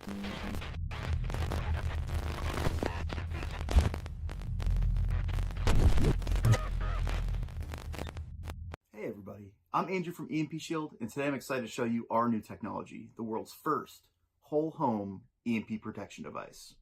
Hey everybody, I'm Andrew from EMP Shield, and today I'm excited to show you our new technology, the world's first whole home EMP protection device.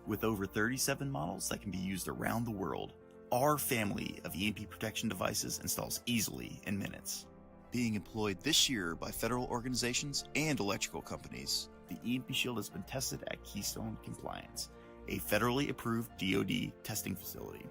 With over 37 models that can be used around the world, our family of EMP protection devices installs easily in minutes. Being employed this year by federal organizations and electrical companies, the EMP Shield has been tested at Keystone Compliance, a federally approved DoD testing facility.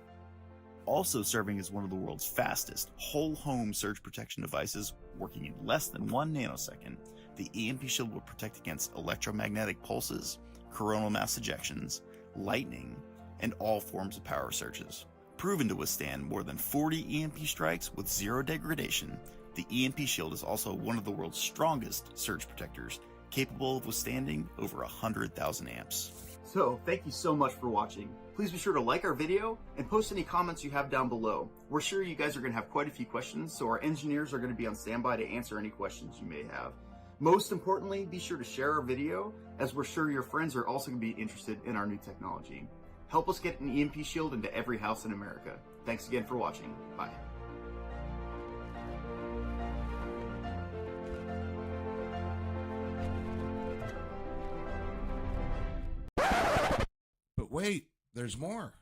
Also serving as one of the world's fastest whole home surge protection devices, working in less than 1 nanosecond, the EMP Shield will protect against electromagnetic pulses, coronal mass ejections, lightning, and all forms of power surges. Proven to withstand more than 40 EMP strikes with zero degradation, the EMP Shield is also one of the world's strongest surge protectors, capable of withstanding over 100,000 amps. So, thank you so much for watching. Please be sure to like our video and post any comments you have down below. We're sure you guys are going to have quite a few questions, so our engineers are going to be on standby to answer any questions you may have. Most importantly, be sure to share our video, as we're sure your friends are also going to be interested in our new technology. Help us get an EMP Shield into every house in America. Thanks again for watching. Bye. But wait, there's more.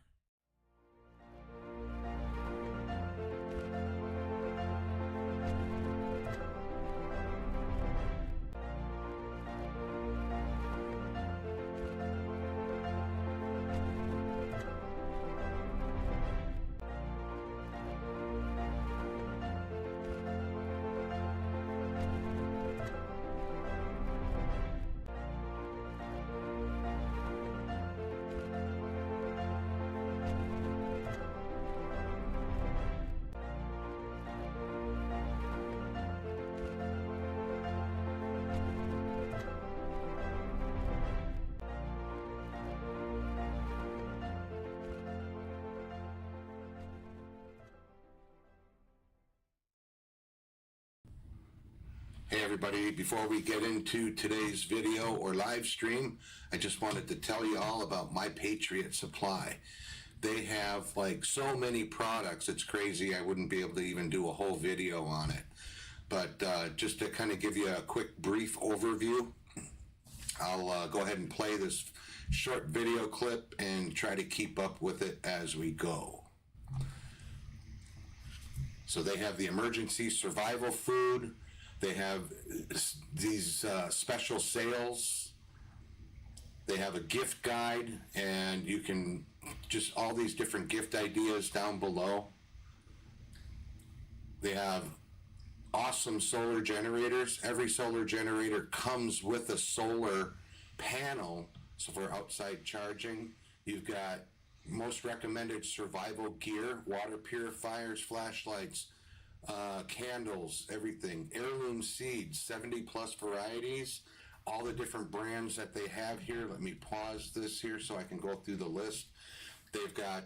Hey everybody, before we get into today's video or live stream, I just wanted to tell you all about MyPatriotSupply. They have like so many products, it's crazy. I wouldn't be able to even do a whole video on it. But just to kind of give you a quick brief overview, I'll go ahead and play this short video clip and try to keep up with it as we go. So they have the emergency survival food. They have these special sales. They have a gift guide, and you can just all these different gift ideas down below. They have awesome solar generators. Every solar generator comes with a solar panel, so for outside charging. You've got most recommended survival gear, water purifiers, flashlights, candles, everything. Heirloom seeds, 70 plus varieties, all the different brands that they have here. Let me pause this here so I can go through the list. They've got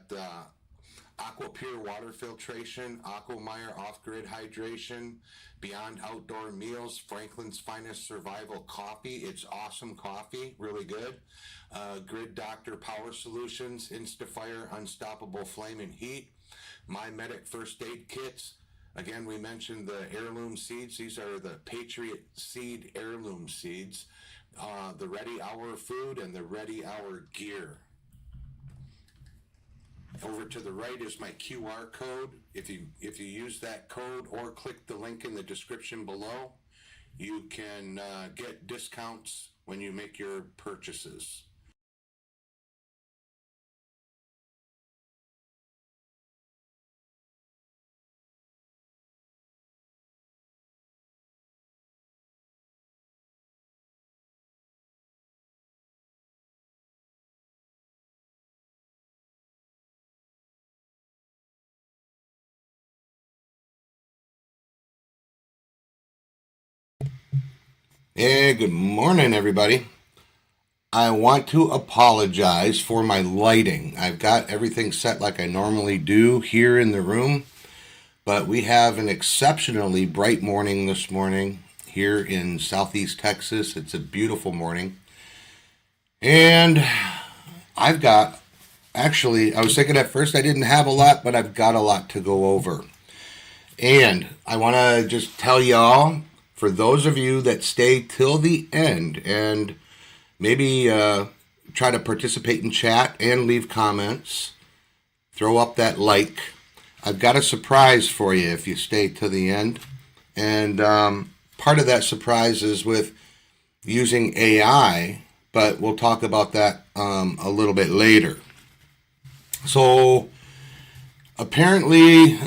Aqua Pure water filtration, Aquameyer off-grid hydration, Beyond Outdoor Meals, Franklin's Finest Survival Coffee. It's awesome coffee, really good. Grid Doctor Power Solutions, Instafire Unstoppable Flame and Heat, MyMedic First Aid Kits. Again, we mentioned the heirloom seeds. These are the Patriot Seed heirloom seeds. The Ready Hour food and the Ready Hour gear. Over to the right is my QR code. If you use that code or click the link in the description below, you can get discounts when you make your purchases. Hey, good morning, everybody. I want to apologize for my lighting. I've got everything set like I normally do here in the room, but we have an exceptionally bright morning this morning here in Southeast Texas. It's a beautiful morning. And I've got, actually, I was thinking at first I didn't have a lot, but I've got a lot to go over. And I want to just tell y'all, for those of you that stay till the end and maybe try to participate in chat and leave comments, throw up that like. I've got a surprise for you if you stay to the end. And part of that surprise is with using AI, but we'll talk about that a little bit later. So apparently,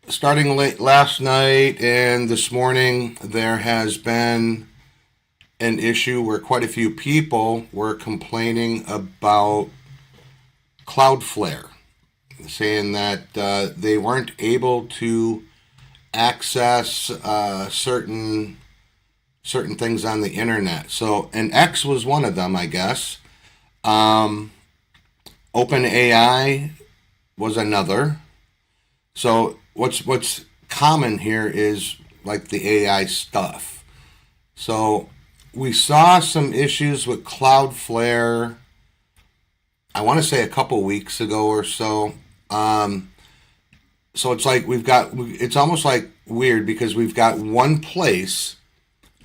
starting late last night and this morning, there has been an issue where quite a few people were complaining about CloudFlare, saying that they weren't able to access certain things on the internet. So, and X was one of them, I guess. OpenAI was another. So what's common here is like the AI stuff. So we saw some issues with CloudFlare, I want to say a couple weeks ago or so. So it's like it's almost like weird because we've got one place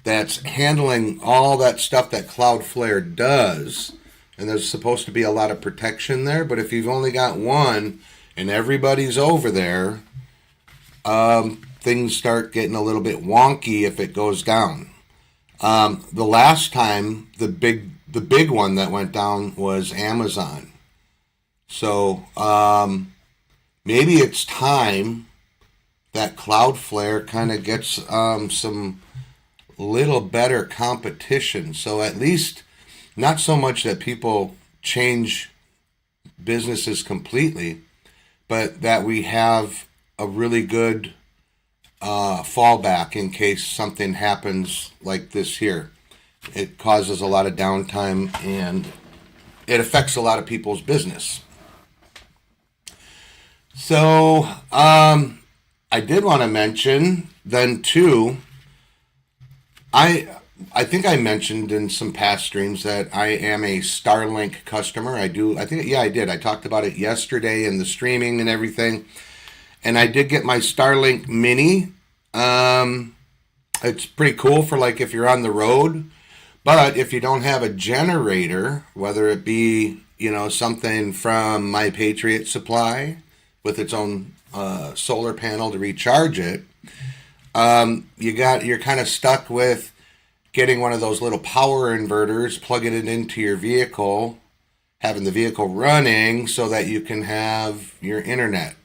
that's handling all that stuff that CloudFlare does, and there's supposed to be a lot of protection there. But if you've only got one and everybody's over there, things start getting a little bit wonky if it goes down. The last time the big one that went down was Amazon. So maybe it's time that CloudFlare kind of gets some little better competition. So at least not so much that people change businesses completely, but that we have a really good fallback in case something happens like this here. It causes a lot of downtime and it affects a lot of people's business. So I did want to mention then too, I think I mentioned in some past streams that I am a Starlink customer. I did. I talked about it yesterday in the streaming and everything. And I did get my Starlink Mini. It's pretty cool for like if you're on the road. But if you don't have a generator, whether it be, something from MyPatriotSupply with its own solar panel to recharge it, you're kind of stuck with getting one of those little power inverters, plugging it into your vehicle, having the vehicle running so that you can have your internet.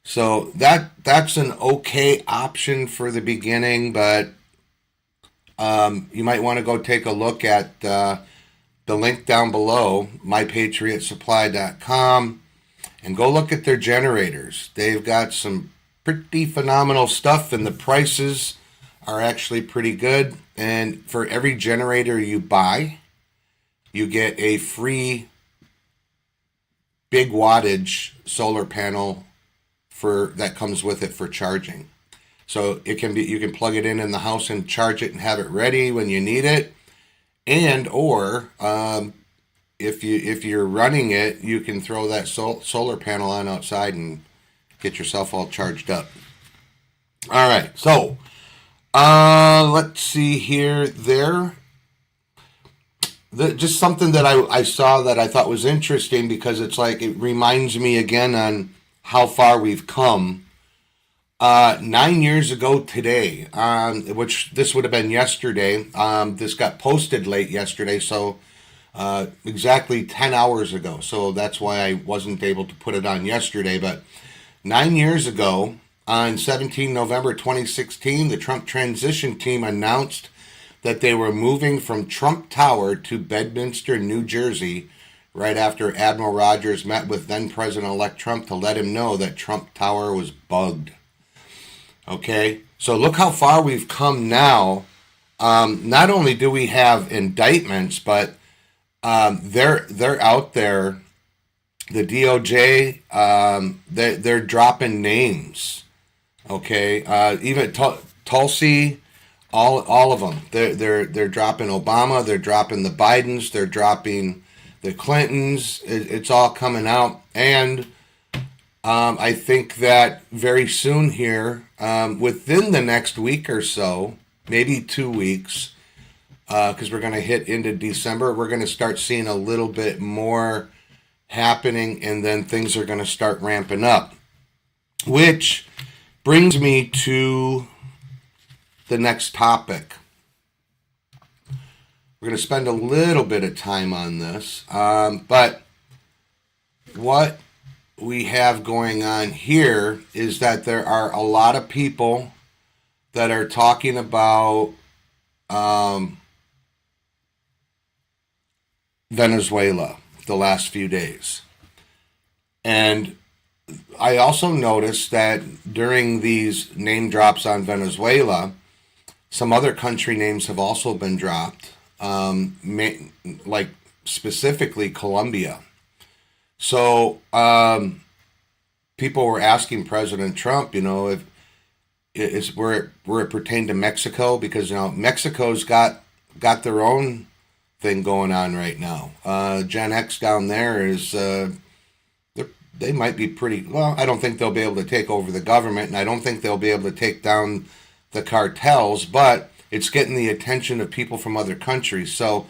So that's an okay option for the beginning, but you might want to go take a look at the link down below, MyPatriotSupply.com, and go look at their generators. They've got some pretty phenomenal stuff, and the prices are actually pretty good. And for every generator you buy, you get a free big wattage solar panel that comes with it for charging. So you can plug it in the house and charge it and have it ready when you need it. And or if you're running it, you can throw that solar panel on outside and get yourself all charged up. All right, so let's see here. Just something that I saw that I thought was interesting because it's like it reminds me again on how far we've come. 9 years ago today, which this would have been yesterday. This got posted late yesterday, so exactly 10 hours ago. So that's why I wasn't able to put it on yesterday. But 9 years ago, on 17 November 2016, the Trump transition team announced that they were moving from Trump Tower to Bedminster, New Jersey, right after Admiral Rogers met with then President-elect Trump to let him know that Trump Tower was bugged. Okay, so look how far we've come now. Not only do we have indictments, but they're out there. The DOJ, they're dropping names Okay, even Tulsi, all of them. They're dropping Obama. They're dropping the Bidens. They're dropping the Clintons. It's all coming out, and I think that very soon here, within the next week or so, maybe 2 weeks, because we're going to hit into December, we're going to start seeing a little bit more happening, and then things are going to start ramping up. Which brings me to the next topic. We're going to spend a little bit of time on this, but what we have going on here is that there are a lot of people that are talking about Venezuela the last few days. And I also noticed that during these name drops on Venezuela, some other country names have also been dropped, like specifically Colombia. So people were asking President Trump, if where it pertained to Mexico, because Mexico's got their own thing going on right now. Gen X down there is they might be pretty well. I don't think they'll be able to take over the government, and I don't think they'll be able to take down the cartels. But it's getting the attention of people from other countries. So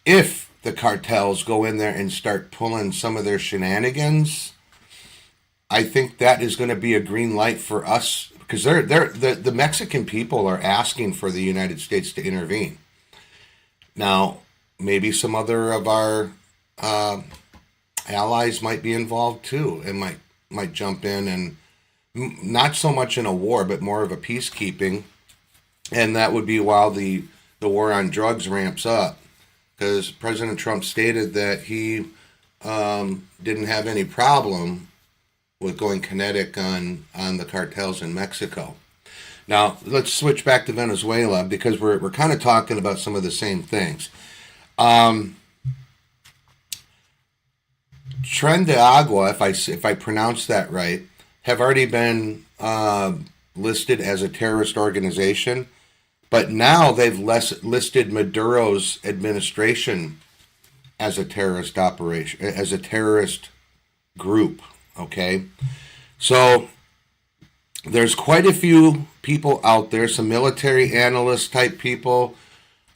if the cartels go in there and start pulling some of their shenanigans, I think that is going to be a green light for us, because the Mexican people are asking for the United States to intervene. Now, maybe some other of our allies might be involved too, and might jump in, and not so much in a war, but more of a peacekeeping, and that would be while the war on drugs ramps up, because President Trump stated that he didn't have any problem with going kinetic on the cartels in Mexico. Now, let's switch back to Venezuela, because we're kind of talking about some of the same things. Tren de Agua, if I pronounce that right, have already been listed as a terrorist organization, but now they've listed Maduro's administration as a terrorist operation, as a terrorist group. Okay, so there's quite a few people out there, some military analyst type people,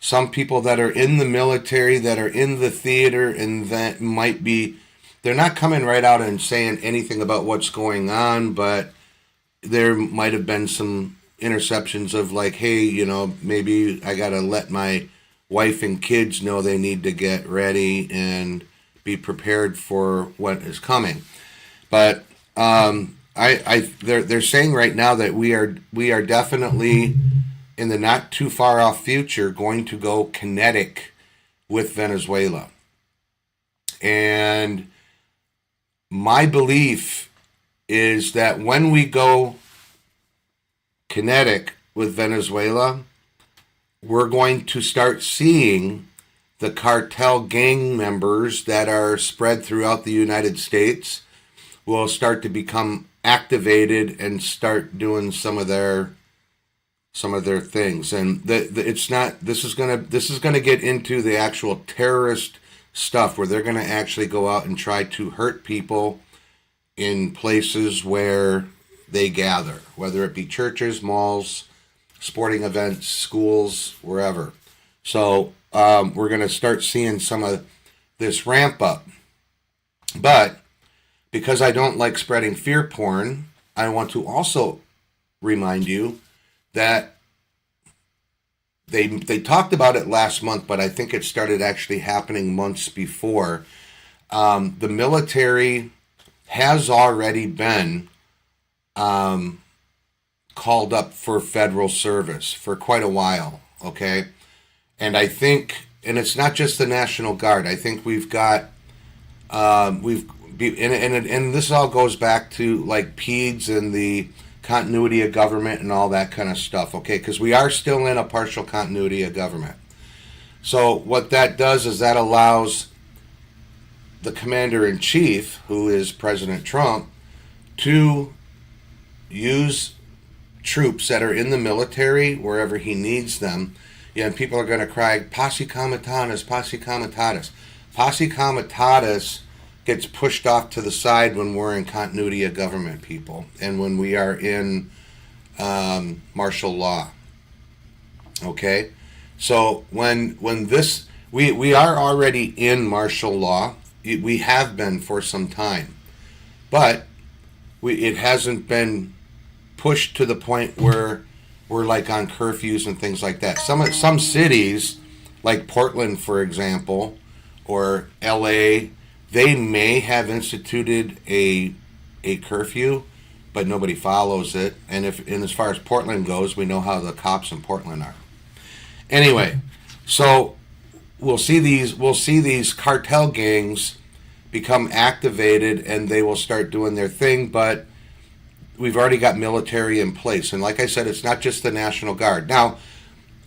some people that are in the military, that are in the theater, and that might be, they're not coming right out and saying anything about what's going on, but there might have been some interceptions of like, hey, maybe I got to let my wife and kids know they need to get ready and be prepared for what is coming. But they're saying right now that we are definitely in the not too far off future going to go kinetic with Venezuela. And my belief is that when we go kinetic with Venezuela, we're going to start seeing the cartel gang members that are spread throughout the United States will start to become activated and start doing some of their things. And this is gonna get into the actual terrorist stuff, where they're gonna actually go out and try to hurt people in places where they gather, whether it be churches, malls, sporting events, schools, wherever. So we're gonna start seeing some of this ramp up. But because I don't like spreading fear porn, I want to also remind you that they talked about it last month, but I think it started actually happening months before. The military has already been called up for federal service for quite a while, okay? And I think, and it's not just the National Guard, I think we've got, and this all goes back to like PEDS and the continuity of government and all that kind of stuff, okay? Because we are still in a partial continuity of government. So what that does is that allows the commander-in-chief, who is President Trump, to use troops that are in the military wherever he needs them. Yeah, and people are going to cry, Posse Comitatus, Posse Comitatus. Posse Comitatus gets pushed off to the side when we're in continuity of government, people, and when we are in martial law. Okay? So when this, we are already in martial law. We have been for some time. But it hasn't been pushed to the point where we're like on curfews and things like that. Some cities, like Portland, for example, or LA, they may have instituted a curfew, but nobody follows it. And as far as Portland goes, we know how the cops in Portland are. Anyway, so we'll see these cartel gangs become activated, and they will start doing their thing. But we've already got military in place, and like I said, it's not just the National Guard. Now,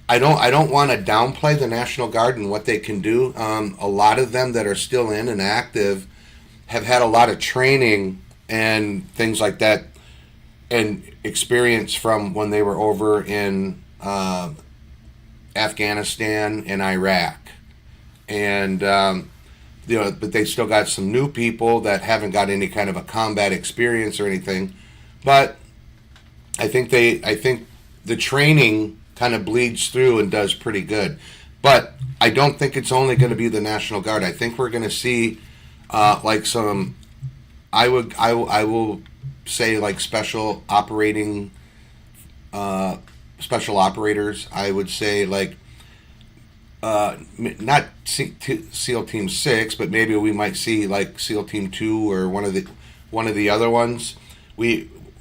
I don't want to downplay the National Guard and what they can do. A lot of them that are still in and active have had a lot of training and things like that, and experience from when they were over in Afghanistan and Iraq, and but they still got some new people that haven't got any kind of a combat experience or anything. But I think the training kind of bleeds through and does pretty good. But I don't think it's only going to be the National Guard. I think we're going to see like some, I will say, like special operators. I would say, like not SEAL Team 6, but maybe we might see like SEAL Team 2 or one of the other ones.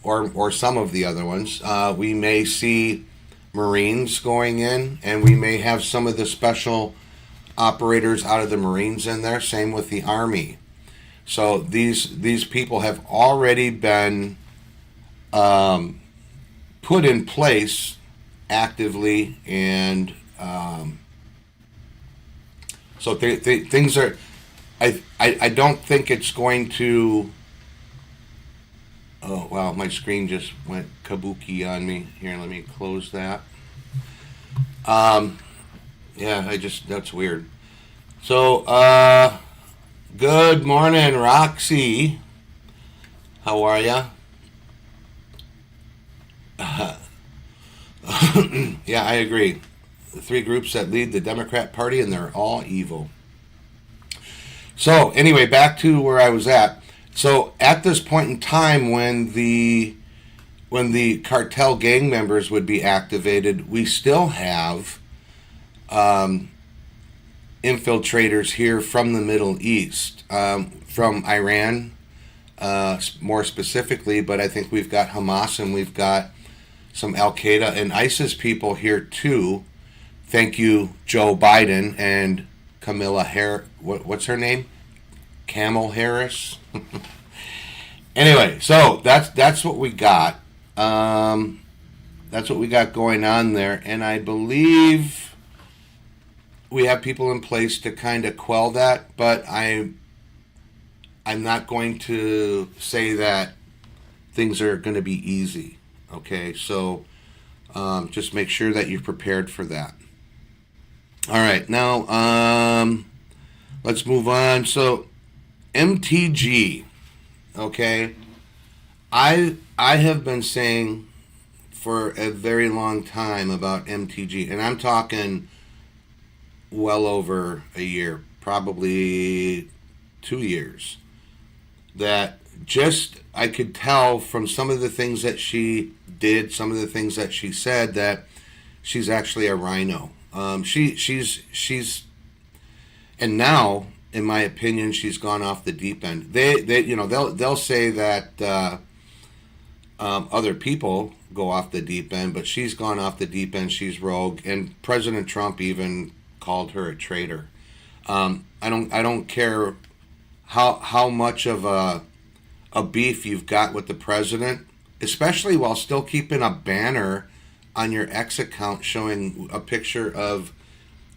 Or some of the other ones. We may see Marines going in, and we may have some of the special operators out of the Marines in there. Same with the Army. So these people have already been put in place actively, and so things are. I don't think it's going to. Oh, wow, my screen just went kabuki on me. Here, let me close that. Yeah, that's weird. So, good morning, Roxy. How are ya? Yeah, I agree. The three groups that lead the Democrat Party, and they're all evil. So, anyway, back to where I was at. So at this point in time, when the cartel gang members would be activated, we still have infiltrators here from the Middle East, from Iran, more specifically. But I think we've got Hamas, and we've got some Al Qaeda and ISIS people here too. Thank you, Joe Biden and Camilla Harris. What's her name? Camel Harris. Anyway, so that's what we got. That's what we got going on there, and I believe we have people in place to kind of quell that. But I'm not going to say that things are going to be easy. Okay, so just make sure that you're prepared for that. All right, now let's move on. So MTG, okay, I have been saying for a very long time about MTG, and I'm talking well over a year, probably 2 years, that just I could tell from some of the things that she did, some of the things that she said, that she's actually a rhino. She's and now, in my opinion, she's gone off the deep end. They'll say that other people go off the deep end, but she's gone off the deep end. She's rogue, and President Trump even called her a traitor. I don't care how much of a beef you've got with the president, especially while still keeping a banner on your X account showing a picture of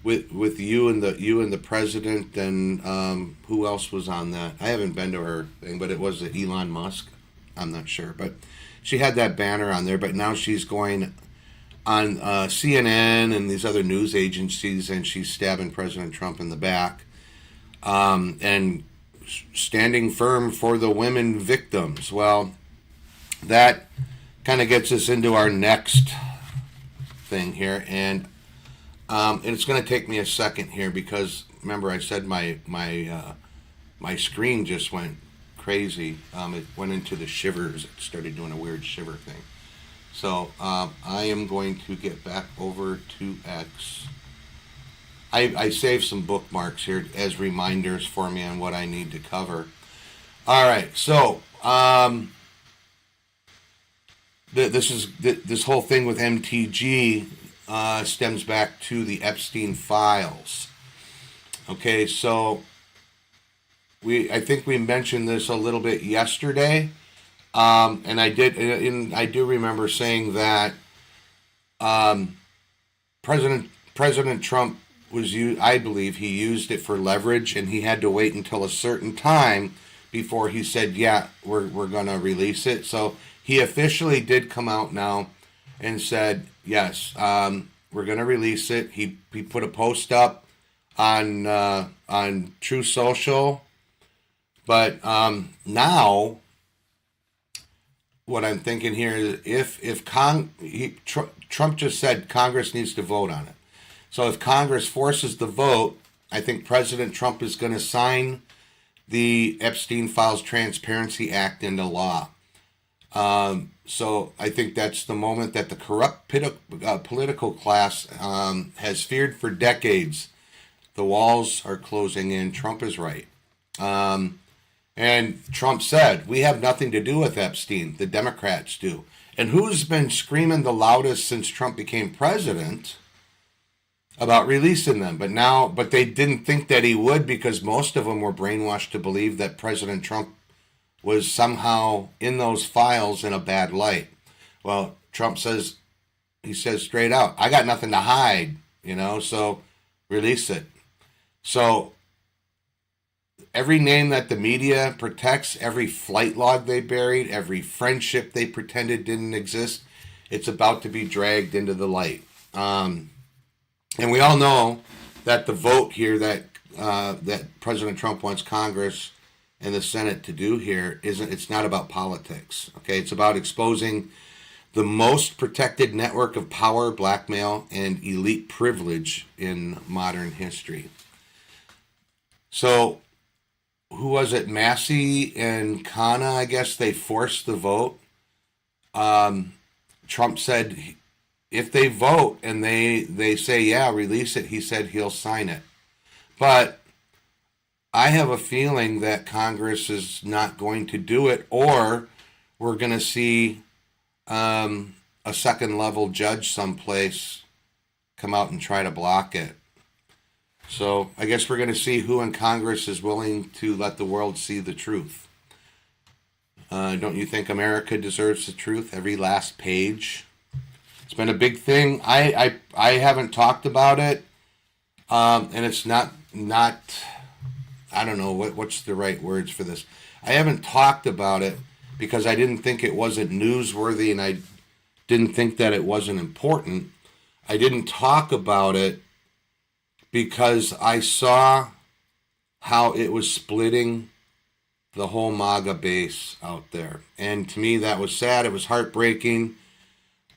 with you and the president, and who else was on that? I haven't been to her thing, but it was Elon Musk. I'm not sure, but she had that banner on there, but now she's going on CNN and these other news agencies, and she's stabbing President Trump in the back, and standing firm for the women victims. Well, that kind of gets us into our next thing here, and it's going to take me a second here because remember I said my screen just went crazy. It went into the shivers. It started doing a weird shiver thing. So I am going to get back over to X. I saved some bookmarks here as reminders for me on what I need to cover. All right, so this whole thing with MTG stems back to the Epstein files. Okay, so I think we mentioned this a little bit yesterday, and I do remember saying that President Trump I believe he used it for leverage, and he had to wait until a certain time before he said, yeah, we're going to release it. So he officially did come out now and said, yes, we're going to release it. He put a post up on True Social, but now what I'm thinking here is if Trump just said Congress needs to vote on it. So if Congress forces the vote, I think President Trump is going to sign the Epstein Files Transparency Act into law. So I think that's the moment that the corrupt political class has feared for decades. The walls are closing in. Trump is right. And Trump said, we have nothing to do with Epstein. The Democrats do. And who's been screaming the loudest since Trump became president about releasing them? But they didn't think that he would, because most of them were brainwashed to believe that President Trump was somehow in those files in a bad light. Well, Trump says straight out, I got nothing to hide, so release it. So every name that the media protects, every flight log they buried, every friendship they pretended didn't exist, it's about to be dragged into the light. And we all know that the vote here that President Trump wants Congress and the Senate to do here it's not about politics. Okay, it's about exposing the most protected network of power, blackmail, and elite privilege in modern history. So, who was it? Massey and Khanna, I guess they forced the vote. Trump said if they vote and they say, yeah, release it, he said he'll sign it. But I have a feeling that Congress is not going to do it, or we're going to see a second level judge someplace come out and try to block it. So I guess we're going to see who in Congress is willing to let the world see the truth. Don't you think America deserves the truth? Every last page. It's been a big thing. I haven't talked about it, and it's not. I don't know what's the right words for this. I haven't talked about it because I didn't think it wasn't newsworthy, and I didn't think that it wasn't important. I didn't talk about it because I saw how it was splitting the whole MAGA base out there. And to me, that was sad. It was heartbreaking.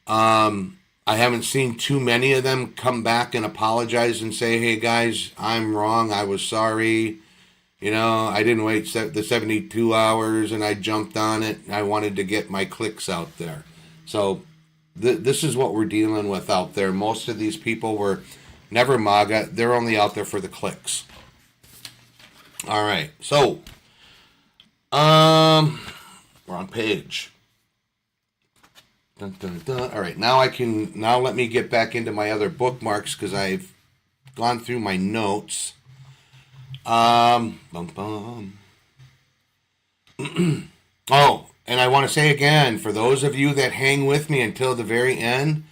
I haven't seen too many of them come back and apologize and say, hey, guys, I'm wrong. I was sorry. I didn't wait the 72 hours and I jumped on it. I wanted to get my clicks out there. So this is what we're dealing with out there. Most of these people were never MAGA. They're only out there for the clicks. All right. So, we're on page. Dun, dun, dun. All right. Now let me get back into my other bookmarks because I've gone through my notes. Oh, and I want to say again, for those of you that hang with me until the very end,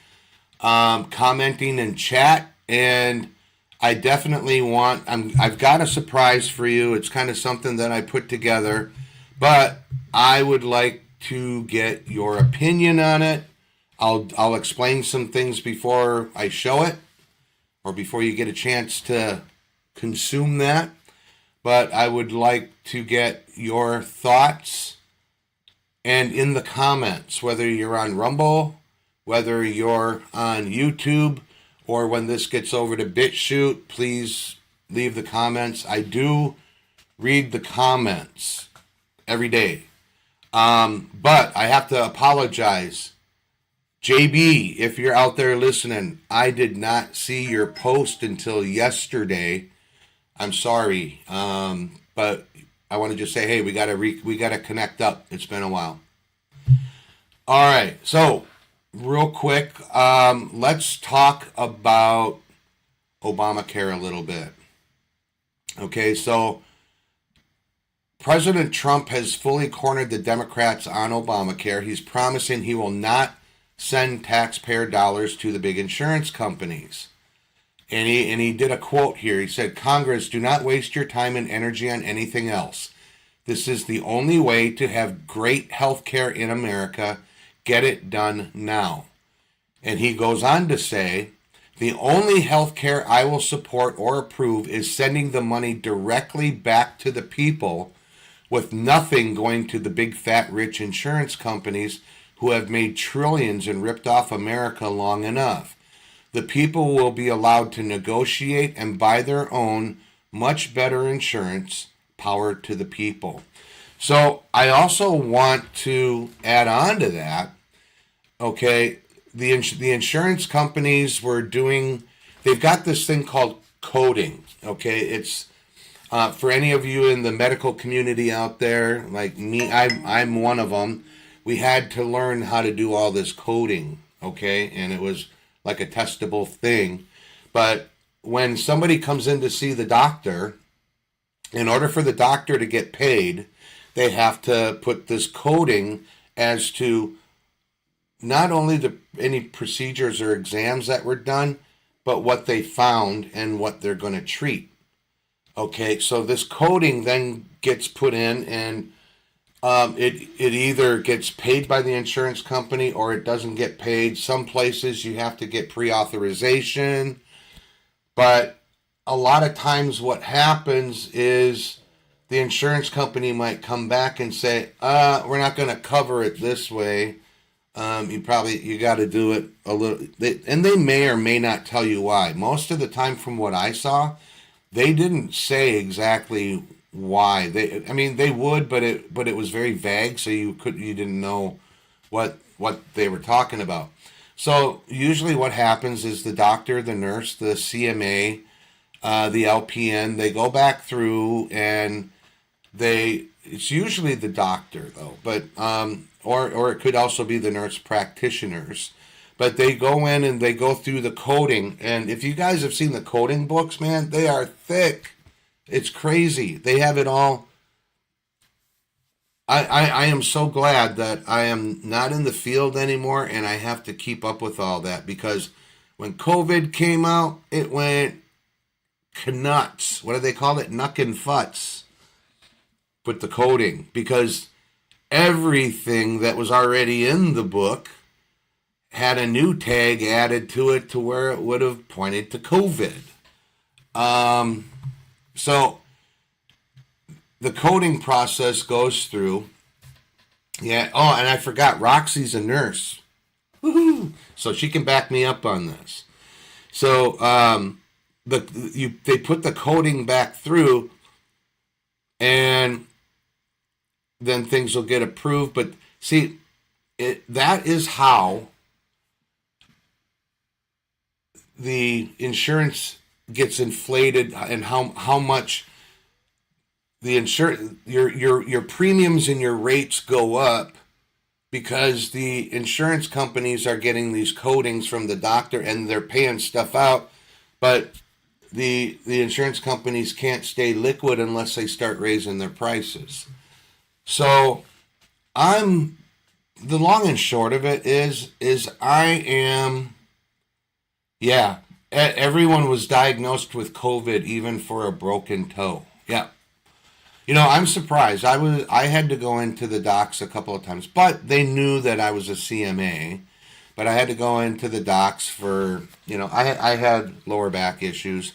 commenting in chat, and I definitely I've got a surprise for you. It's kind of something that I put together, but I would like to get your opinion on it. I'll explain some things before I show it, or before you get a chance to consume that. But I would like to get your thoughts, and in the comments, whether you're on Rumble, whether you're on YouTube, or when this gets over to BitChute, please leave the comments. I do read the comments every day. But I have to apologize. JB, if you're out there listening, I did not see your post until yesterday. I'm sorry. But I want to just say, hey, we gotta connect up. It's been a while. All right. So real quick, let's talk about Obamacare a little bit. Okay, so President Trump has fully cornered the Democrats on Obamacare. He's promising he will not send taxpayer dollars to the big insurance companies. And he did a quote here. He said, "Congress, do not waste your time and energy on anything else. This is the only way to have great health care in America. Get it done now." And he goes on to say, "The only health care I will support or approve is sending the money directly back to the people, with nothing going to the big fat rich insurance companies who have made trillions and ripped off America long enough. The people will be allowed to negotiate and buy their own much better insurance. Power to the people." So I also want to add on to that. Okay, the insurance companies they've got this thing called coding. Okay, it's for any of you in the medical community out there, like me, I'm one of them. We had to learn how to do all this coding, okay? And it was like a testable thing. But when somebody comes in to see the doctor, in order for the doctor to get paid, they have to put this coding as to not only any procedures or exams that were done, but what they found and what they're going to treat. Okay, so this coding then gets put in, and it either gets paid by the insurance company or it doesn't get paid. Some places you have to get pre-authorization, but a lot of times what happens is the insurance company might come back and say, we're not going to cover it this way. You got to do it a little, and they may or may not tell you why. Most of the time, from what I saw, they didn't say exactly why. They would, but it was very vague, so you didn't know what they were talking about. So usually, what happens is the doctor, the nurse, the CMA, the LPN, they go back through and it's usually the doctor though, but or it could also be the nurse practitioners. But they go in and they go through the coding. And if you guys have seen the coding books, man, they are thick. It's crazy. They have it all. I am so glad that I am not in the field anymore and I have to keep up with all that, because when COVID came out, it went knuts. What do they call it? Nuck and futz with the coding, because everything that was already in the book had a new tag added to it to where it would have pointed to COVID. So the coding process goes through. Yeah. Oh, and I forgot, Roxy's a nurse. Woohoo! So she can back me up on this. So they put the coding back through, and then things will get approved. But see, that is how the insurance gets inflated, and how much the your premiums and your rates go up, because the insurance companies are getting these codings from the doctor and they're paying stuff out, but the insurance companies can't stay liquid unless they start raising their prices. So the long and short of it is everyone was diagnosed with COVID, even for a broken toe. Yeah. I'm surprised. I had to go into the docs a couple of times, but they knew that I was a CMA. But I had to go into the docs for, I had lower back issues,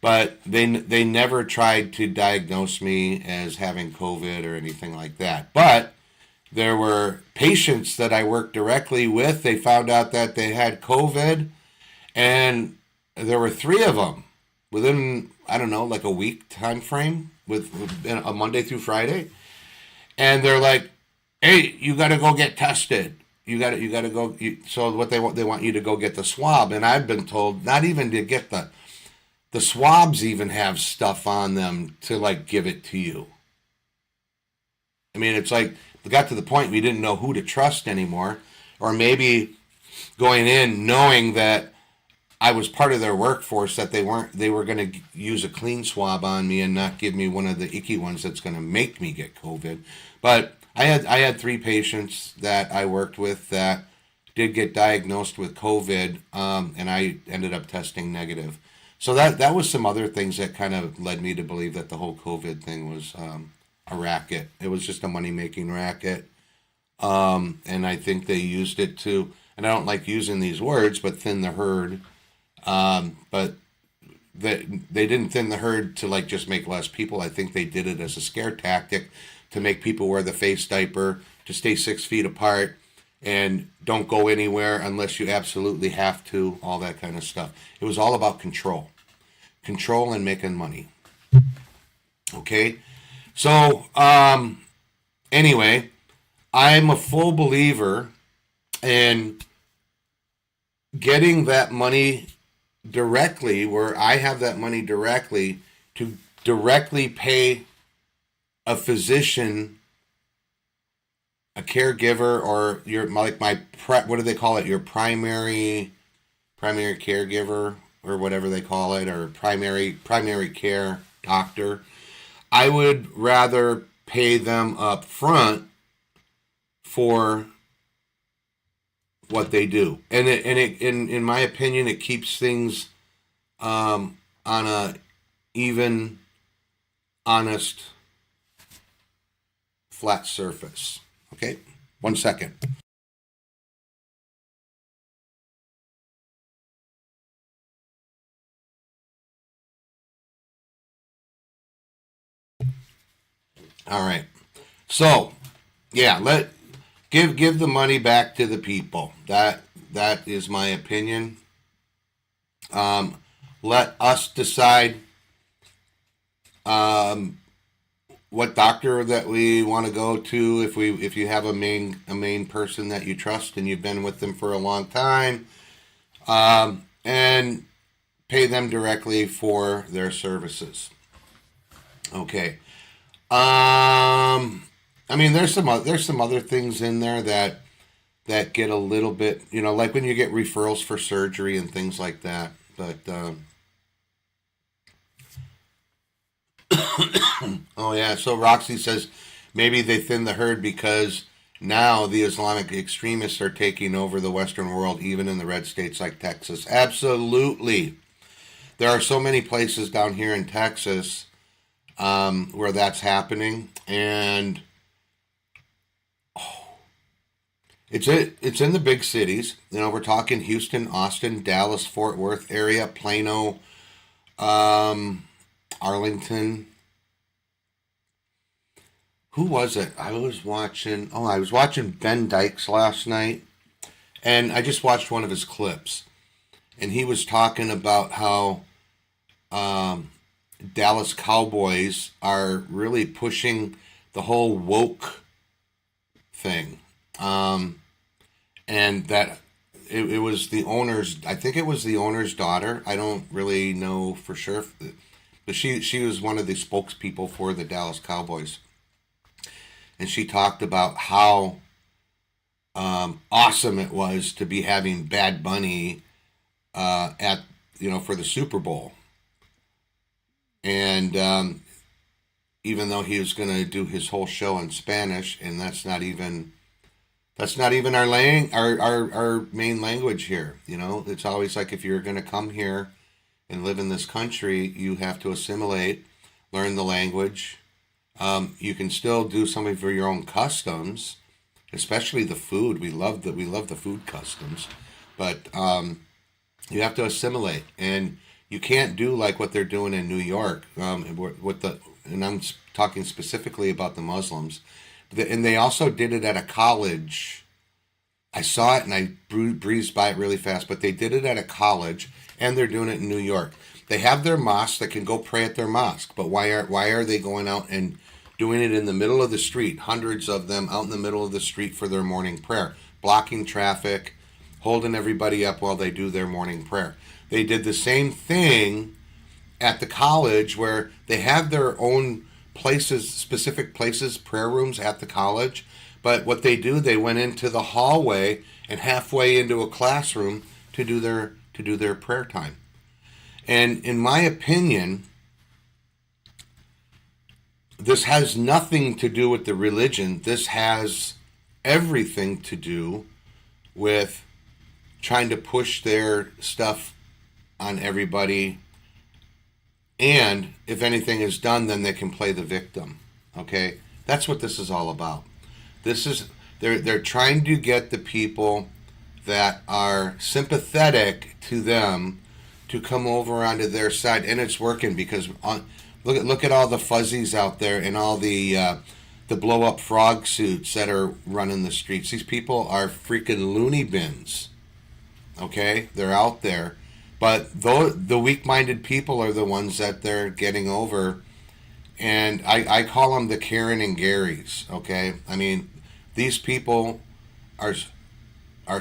but they never tried to diagnose me as having COVID or anything like that. But there were patients that I worked directly with. They found out that they had COVID, and there were 3 of them within, I don't know, like a week time frame with a Monday through Friday. And they're like, "Hey, you got to go get tested. You got to go." So what they want you to go get the swab. And I've been told not even to get the swabs even have stuff on them to like give it to you. I mean, it's like we got to the point we didn't know who to trust anymore, or maybe going in knowing that I was part of their workforce, that they were going to use a clean swab on me and not give me one of the icky ones that's going to make me get COVID. But I had 3 patients that I worked with that did get diagnosed with COVID, and I ended up testing negative. So that was some other things that kind of led me to believe that the whole COVID thing was a racket. It was just a money-making racket. And I think they used it to, and I don't like using these words, but thin the herd. But they didn't thin the herd to like just make less people. I think they did it as a scare tactic to make people wear the face diaper, to stay 6 feet apart, and don't go anywhere unless you absolutely have to, all that kind of stuff. It was all about control and making money. Okay. So, anyway, I'm a full believer in getting that money directly, where I have that money directly, to directly pay a physician, a caregiver, or what do they call it? Your primary caregiver, or whatever they call it, or primary care doctor. I would rather pay them up front for what they do, and in my opinion, it keeps things on a even, honest, flat surface. Okay, 1 second. All right. So, yeah, give the money back to the people. That is my opinion. Let us decide what doctor that we want to go to. If you have a main person that you trust and you've been with them for a long time, and pay them directly for their services. Okay. I mean, there's some other things in there that get a little bit, like when you get referrals for surgery and things like that. But oh yeah, so Roxy says maybe they thin the herd because now the Islamic extremists are taking over the Western world, even in the red states like Texas. Absolutely, there are so many places down here in Texas where that's happening, and it's in the big cities. We're talking Houston, Austin, Dallas, Fort Worth area, Plano, Arlington. Who was it? I was watching Ben Dykes last night, and I just watched one of his clips, and he was talking about how Dallas Cowboys are really pushing the whole woke thing. And that it was the owner's, I think it was the owner's daughter. I don't really know for sure, but she was one of the spokespeople for the Dallas Cowboys. And she talked about how awesome it was to be having Bad Bunny at for the Super Bowl. And even though he was going to do his whole show in Spanish, and that's not even our main language here. It's always like, if you're going to come here and live in this country, you have to assimilate, learn the language, You can still do something for your own customs, especially the food. We love the food customs, but you have to assimilate, and you can't do like what they're doing in New York. And I'm talking specifically about the Muslims, and they also did it at a college. I saw it and I breezed by it really fast, but they did it at a college, and they're doing it in New York. They have their mosque that can go pray at their mosque, but why are they going out and doing it in the middle of the street? Hundreds of them out in the middle of the street for their morning prayer, blocking traffic, holding everybody up while they do their morning prayer. They did the same thing at the college, where they have their own places, specific places, prayer rooms at the college. But what they do, they went into the hallway and halfway into a classroom to do their prayer time. And in my opinion, this has nothing to do with the religion. This has everything to do with trying to push their stuff on everybody. And if anything is done, then they can play the victim. Okay? That's what this is all about. They're trying to get the people that are sympathetic to them to come over onto their side, and it's working, because look at all the fuzzies out there and all the blow up frog suits that are running the streets. These people are freaking loony bins. Okay, they're out there, but the weak-minded people are the ones that they're getting over, and I call them the Karen and Garys. Okay, I mean, these people are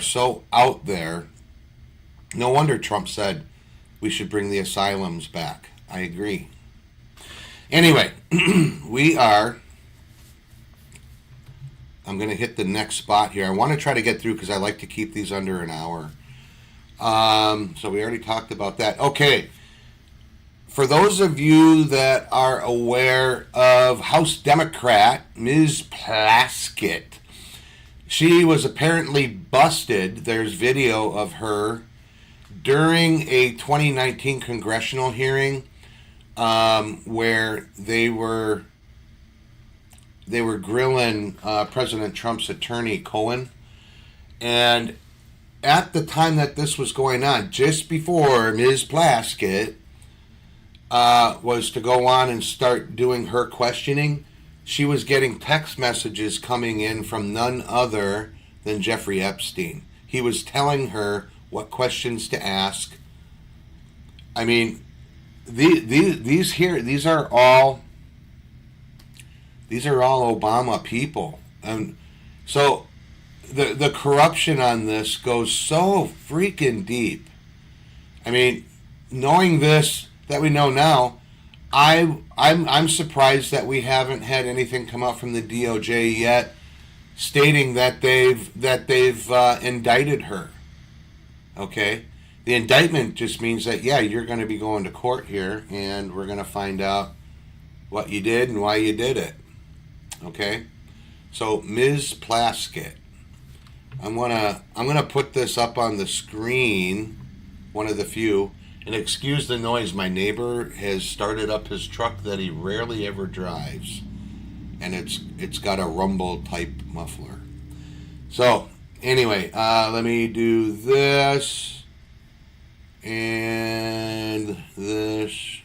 so out there. No wonder Trump said we should bring the asylums back. I agree. Anyway, I'm going to hit the next spot here. I want to try to get through, because I like to keep these under an hour. So we already talked about that. Okay. For those of you that are aware of House Democrat Ms. Plaskett, she was apparently busted. There's video of her during a 2019 congressional hearing, where they were grilling President Trump's attorney, Cohen. And at the time that this was going on, just before Ms. Plaskett was to go on and start doing her questioning, she was getting text messages coming in from none other than Jeffrey Epstein. He was telling her what questions to ask. I mean, these are all Obama people, and so the corruption on this goes so freaking deep. I mean, knowing this that we know now, I'm surprised that we haven't had anything come out from the DOJ yet, stating that they've indicted her. Okay, the indictment just means that, yeah, you're going to be going to court here, and we're going to find out what you did and why you did it. Okay, so Ms. Plaskett, I'm gonna put this up on the screen, one of the few. And excuse the noise, my neighbor has started up his truck that he rarely ever drives, and it's got a rumble type muffler. So anyway, let me do this and this.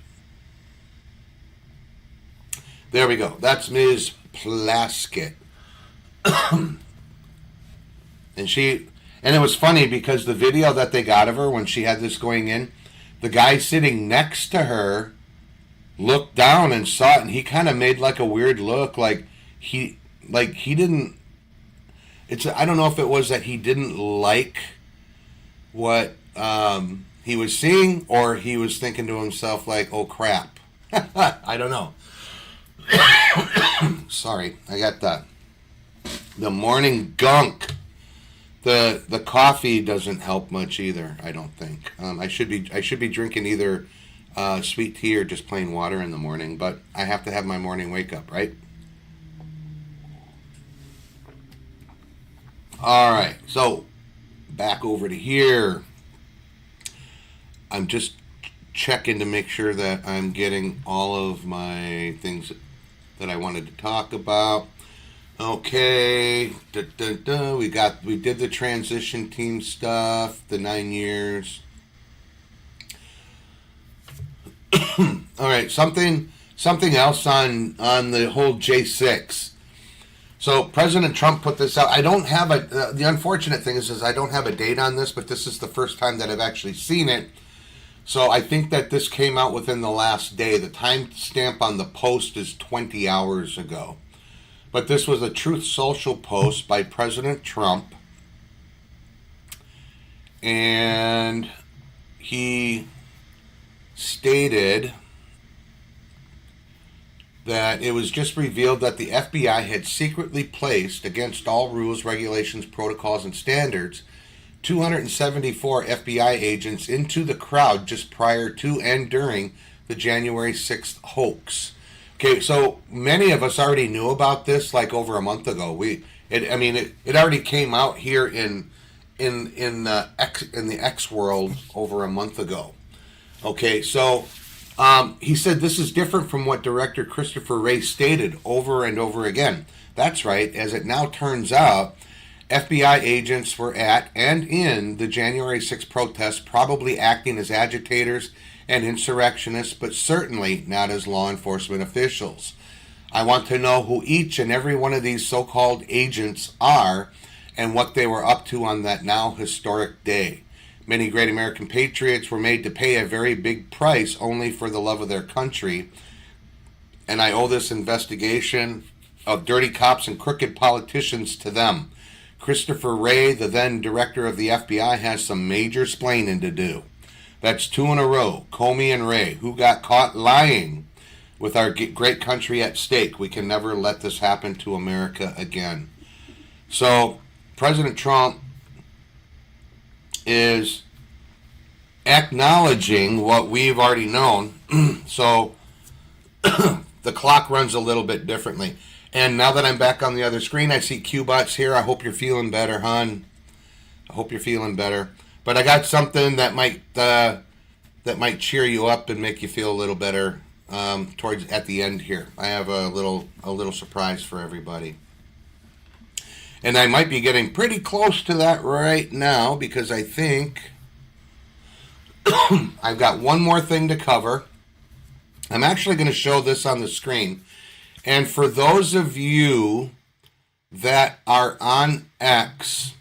There we go. That's Ms. Plaskett. And it was funny, because the video that they got of her when she had this going in, the guy sitting next to her looked down and saw it, and he kind of made like a weird look, like he didn't. I don't know if it was that he didn't like what he was seeing, or he was thinking to himself like, "Oh crap." I don't know. Sorry, I got the morning gunk. The coffee doesn't help much either, I don't think. I should be drinking either sweet tea or just plain water in the morning, but I have to have my morning wake up, right? All right, so back over to here. I'm just checking to make sure that I'm getting all of my things that I wanted to talk about. Okay, we did the transition team stuff, the 9 years. All right, something else on the whole J6. So President Trump put this out. I don't have the unfortunate thing is I don't have a date on this, but this is the first time that I've actually seen it. So I think that this came out within the last day. The timestamp on the post is 20 hours ago. But this was a Truth Social post by President Trump. And he stated that it was just revealed that the FBI had secretly placed, against all rules, regulations, protocols, and standards, 274 FBI agents into the crowd just prior to and during the January 6th hoax. Okay, so many of us already knew about this like over a month ago. It already came out here in the X world over a month ago. Okay, so he said this is different from what Director Christopher Wray stated over and over again. That's right, as it now turns out, FBI agents were at and in the January 6th protests, probably acting as agitators and insurrectionists, but certainly not as law enforcement officials. I want to know who each and every one of these so-called agents are and what they were up to on that now historic day. Many great American patriots were made to pay a very big price only for the love of their country, and I owe this investigation of dirty cops and crooked politicians to them. Christopher Wray, the then director of the FBI, has some major splaining to do. That's two in a row, Comey and Wray, who got caught lying with our great country at stake. We can never let this happen to America again. So, President Trump is acknowledging what we've already known. So, the clock runs a little bit differently. And now that I'm back on the other screen, I see Q-Bots here. I hope you're feeling better, hon. I hope you're feeling better. But I got something that might cheer you up and make you feel a little better towards at the end here. I have a little surprise for everybody. And I might be getting pretty close to that right now because I think I've got one more thing to cover. I'm actually going to show this on the screen. And for those of you that are on X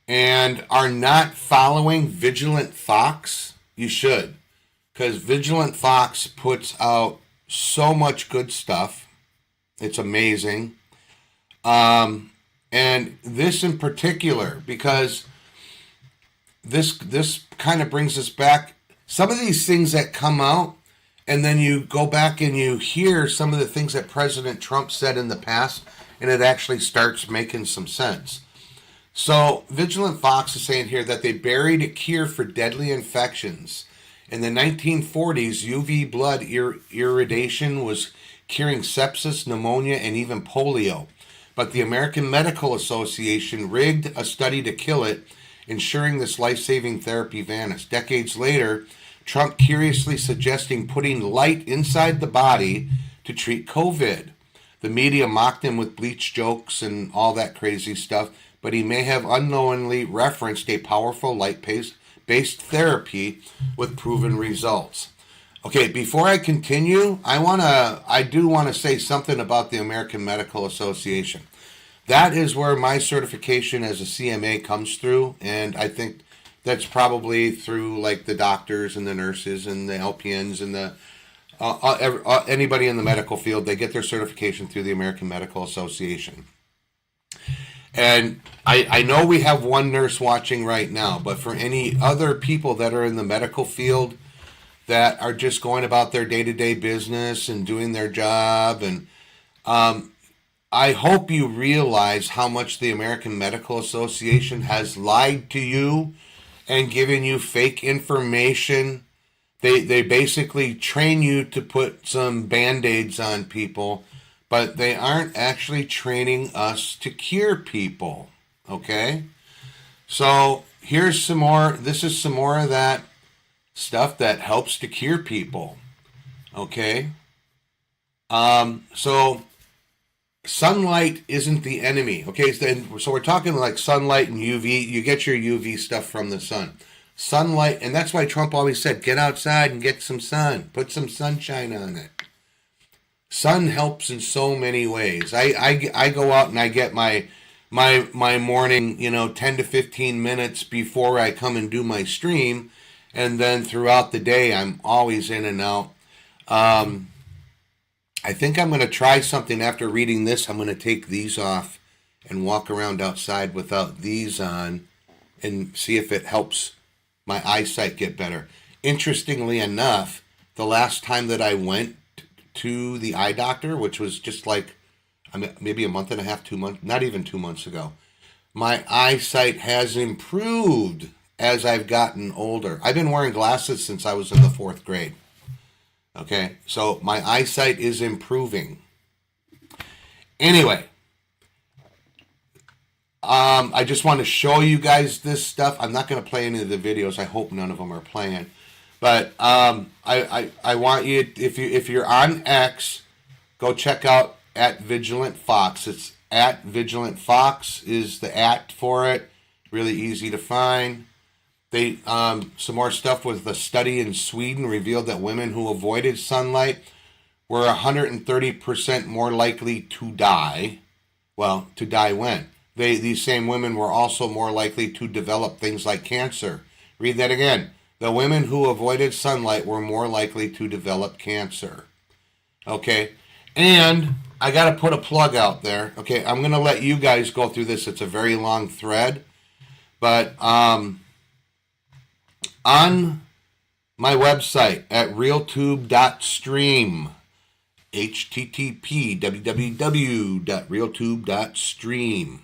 and are not following Vigilant Fox, you should. Because Vigilant Fox puts out so much good stuff. It's amazing. And this in particular, because this kind of brings us back. Some of these things that come out, and then you go back and you hear some of the things that President Trump said in the past, and it actually starts making some sense. So Vigilant Fox is saying here that they buried a cure for deadly infections. In the 1940s, UV blood irradiation was curing sepsis, pneumonia, and even polio. But the American Medical Association rigged a study to kill it, ensuring this life-saving therapy vanished. Decades later, Trump curiously suggesting putting light inside the body to treat COVID. The media mocked him with bleach jokes and all that crazy stuff, but he may have unknowingly referenced a powerful light-based therapy with proven results. Okay, before I continue, I do want to say something about the American Medical Association. That is where my certification as a CMA comes through, and I think that's probably through like the doctors and the nurses and the LPNs and the anybody in the medical field. They get their certification through the American Medical Association. And I know we have one nurse watching right now, but for any other people that are in the medical field that are just going about their day-to-day business and doing their job, and I hope you realize how much the American Medical Association has lied to you and given you fake information. They basically train you to put some Band-Aids on people, but they aren't actually training us to cure people, okay? So here's some more. This is some more of that stuff that helps to cure people, okay? So sunlight isn't the enemy. Okay, so we're talking like sunlight and UV. You get your UV stuff from the sun. Sunlight, and that's why Trump always said, get outside and get some sun. Put some sunshine on it. Sun helps in so many ways. I go out and I get my morning, 10 to 15 minutes before I come and do my stream. And then throughout the day, I'm always in and out. I think I'm going to try something after reading this. I'm going to take these off and walk around outside without these on and see if it helps my eyesight get better. Interestingly enough, the last time that I went to the eye doctor, which was just like maybe a month and a half, 2 months, not even 2 months ago, my eyesight has improved as I've gotten older. I've been wearing glasses since I was in the 4th grade. Okay, so my eyesight is improving. Anyway, I just want to show you guys this stuff. I'm not going to play any of the videos. I hope none of them are playing. But I want you, if you're on X, go check out @VigilantFox. It's @VigilantFox is the @ for it. Really easy to find. They some more stuff with the study in Sweden revealed that women who avoided sunlight were 130% more likely to die. Well, to die when? These same women were also more likely to develop things like cancer. Read that again. The women who avoided sunlight were more likely to develop cancer. Okay, and I got to put a plug out there. Okay, I'm going to let you guys go through this. It's a very long thread. But on my website at realtube.stream, http www.realtube.stream,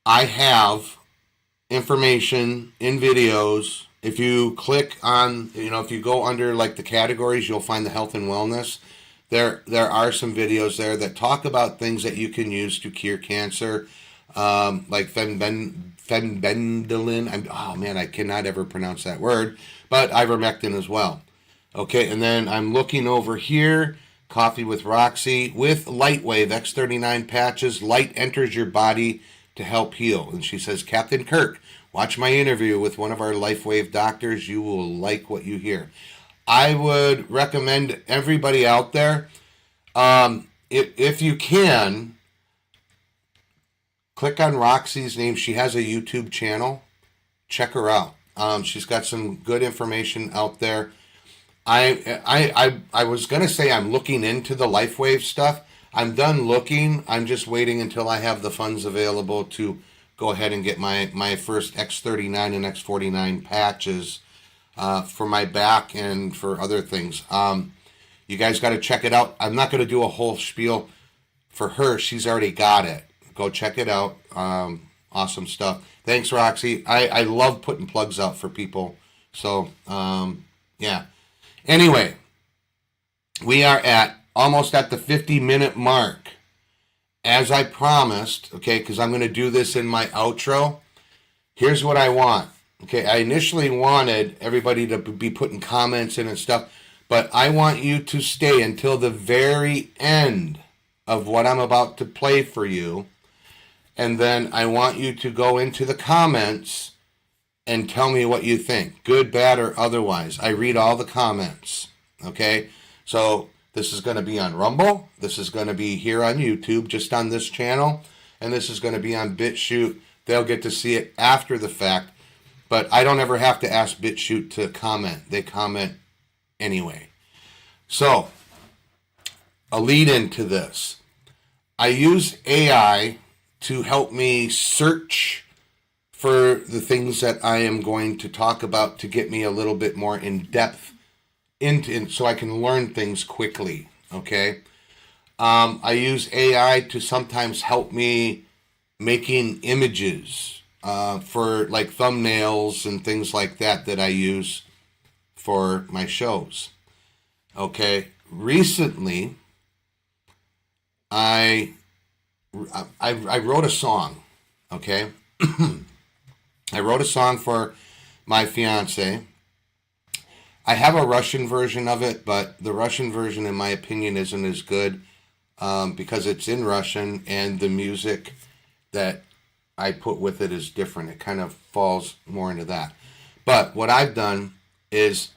I have information in videos. If you click on, if you go under like the categories, you'll find the health and wellness. There are some videos there that talk about things that you can use to cure cancer, like fenbendolin. I cannot ever pronounce that word, but ivermectin as well. Okay, and then I'm looking over here, Coffee with Roxy with Lightwave X39 patches. Light enters your body to help heal. And she says, Captain Kirk, watch my interview with one of our LifeWave doctors. You will like what you hear. I would recommend everybody out there, if you can, click on Roxy's name. She has a YouTube channel. Check her out. She's got some good information out there. I was going to say I'm looking into the LifeWave stuff. I'm done looking. I'm just waiting until I have the funds available to go ahead and get my first X39 and X49 patches for my back and for other things. You guys got to check it out. I'm not going to do a whole spiel for her. She's already got it. Go check it out. Awesome stuff. Thanks, Roxy. I love putting plugs out for people. So, yeah. Anyway, we are almost at the 50-minute mark. As I promised, okay, because I'm going to do this in my outro. Here's what I want. Okay, I initially wanted everybody to be putting comments in and stuff, but I want you to stay until the very end of what I'm about to play for you. And then I want you to go into the comments and tell me what you think, good, bad, or otherwise. I read all the comments, okay? So this is going to be on Rumble. This is going to be here on YouTube, just on this channel. And this is going to be on BitChute. They'll get to see it after the fact. But I don't ever have to ask BitChute to comment. They comment anyway. So, a lead into this. I use AI to help me search for the things that I am going to talk about to get me a little bit more in depth into, so I can learn things quickly, okay? I use AI to sometimes help me making images for like thumbnails and things like that I use for my shows. Okay, recently I wrote a song, okay? I wrote a song for my fiance. I have a Russian version of it, but the Russian version, in my opinion, isn't as good because it's in Russian and the music that I put with it is different. It kind of falls more into that. But what I've done is,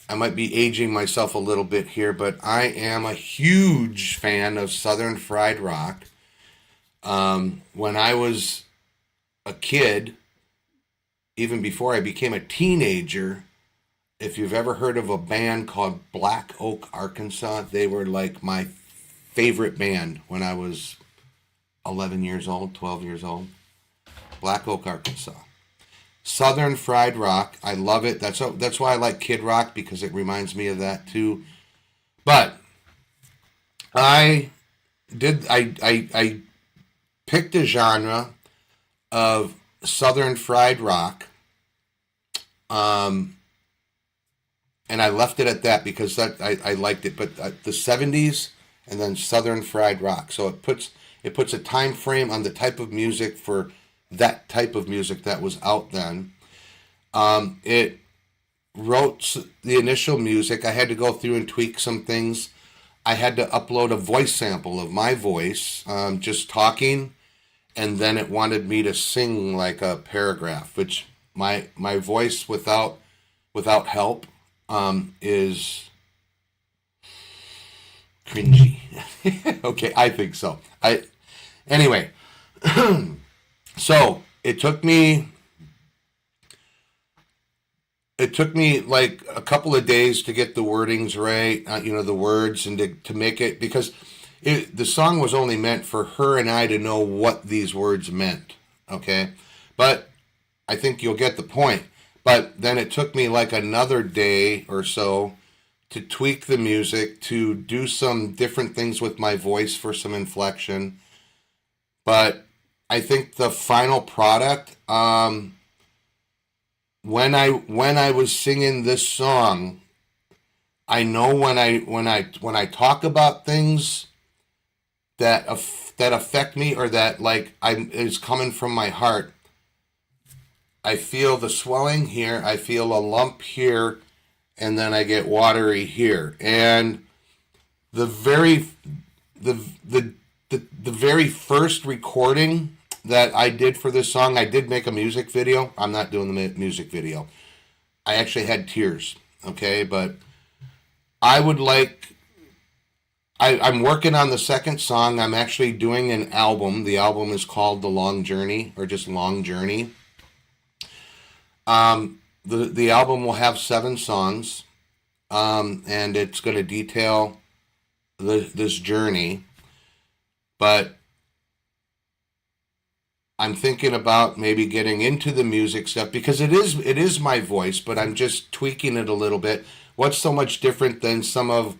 I might be aging myself a little bit here, but I am a huge fan of Southern Fried Rock. When I was a kid, even before I became a teenager, if you've ever heard of a band called Black Oak, Arkansas, they were like my favorite band when I was 11 years old, 12 years old. Black Oak, Arkansas. Southern Fried Rock, I love it. That's why I like Kid Rock, because it reminds me of that too. But I picked a genre of Southern Fried Rock, and I left it at that because I liked it. But the 70s and then Southern Fried Rock, so it puts a time frame on the type of music for that type of music that was out then. It wrote the initial music. I had to go through and tweak some things. I had to upload a voice sample of my voice, just talking, and then it wanted me to sing like a paragraph, which my voice without help is cringy. Okay, I think so. Anyway, so it took me like a couple of days to get the wordings right, the words, and to make it, because the song was only meant for her and I to know what these words meant, okay? But I think you'll get the point. But then it took me like another day or so to tweak the music, to do some different things with my voice for some inflection. But I think the final product, when I was singing this song, I know when I talk about things that affect me, or that is coming from my heart, I feel the swelling here, I feel a lump here, and then I get watery here. And the very first recording that I did for this song, I did make a music video. I'm not doing the music video. I actually had tears, okay? But I'm working on the second song. I'm actually doing an album. The album is called The Long Journey, or just Long Journey. The album will have 7 songs, and it's going to detail this journey. But I'm thinking about maybe getting into the music stuff, because it is my voice, but I'm just tweaking it a little bit. What's so much different than some of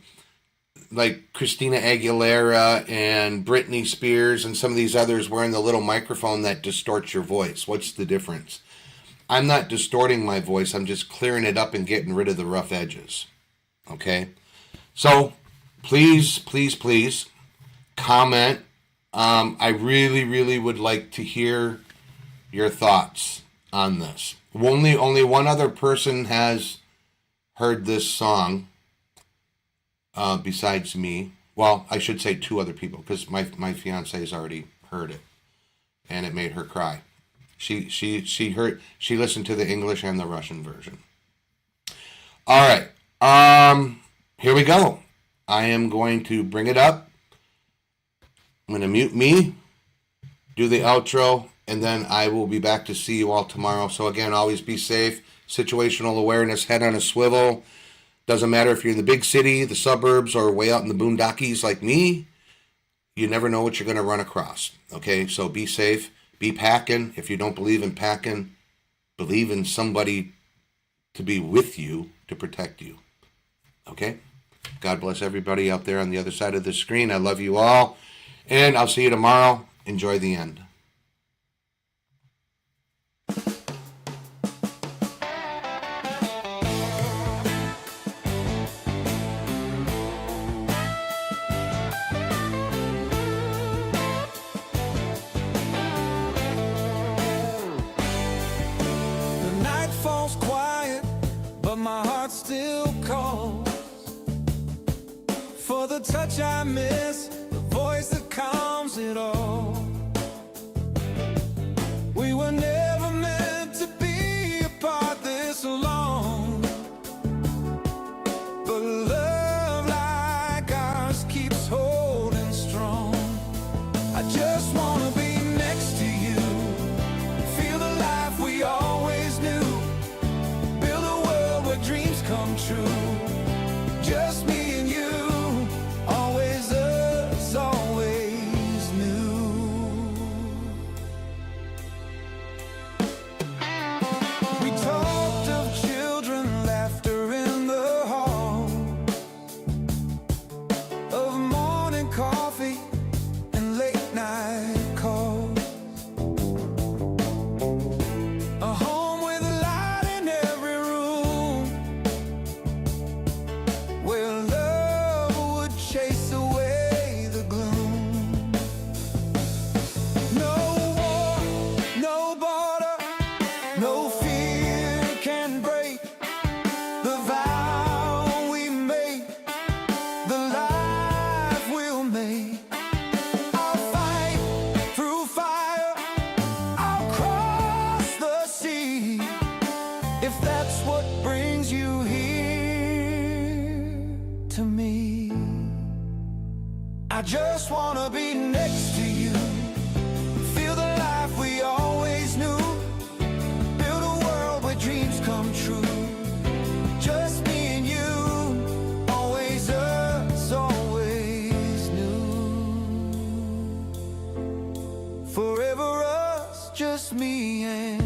like Christina Aguilera and Britney Spears and some of these others wearing the little microphone that distorts your voice? What's the difference? I'm not distorting my voice. I'm just clearing it up and getting rid of the rough edges. Okay? So please, please, please comment. I really, really would like to hear your thoughts on this. Only one other person has heard this song besides me. Well, I should say 2 other people, because my fiance has already heard it, and it made her cry. She listened to the English and the Russian version. All right. Here we go. I am going to bring it up. I'm going to mute me, do the outro, and then I will be back to see you all tomorrow. So again, always be safe. Situational awareness, head on a swivel. Doesn't matter if you're in the big city, the suburbs, or way out in the boondockies like me. You never know what you're going to run across. Okay, so be safe. Be packing. If you don't believe in packing, believe in somebody to be with you to protect you. Okay? God bless everybody out there on the other side of the screen. I love you all. And I'll see you tomorrow. Enjoy the end. The night falls quiet, but my heart touch I miss, the voice that calms it all. We were never meant to be apart this long, but love like ours keeps holding strong. I just wanna be next to you, feel the life we always knew, build a world where dreams come true. Just me and you, always us, always new. We talked of children, laughter in the hall, of morning coffee and late night calls. A home with a light in every room, where love would chase away the gloom. No war, no border, no fear can break the vow we made, the life we'll make. I'll fight through fire, I'll cross the sea, if that's what brings you here to me. I just wanna be next to you, feel the life we always knew, build a world where dreams come true. Just me and you, always us, always new. Forever us, just me and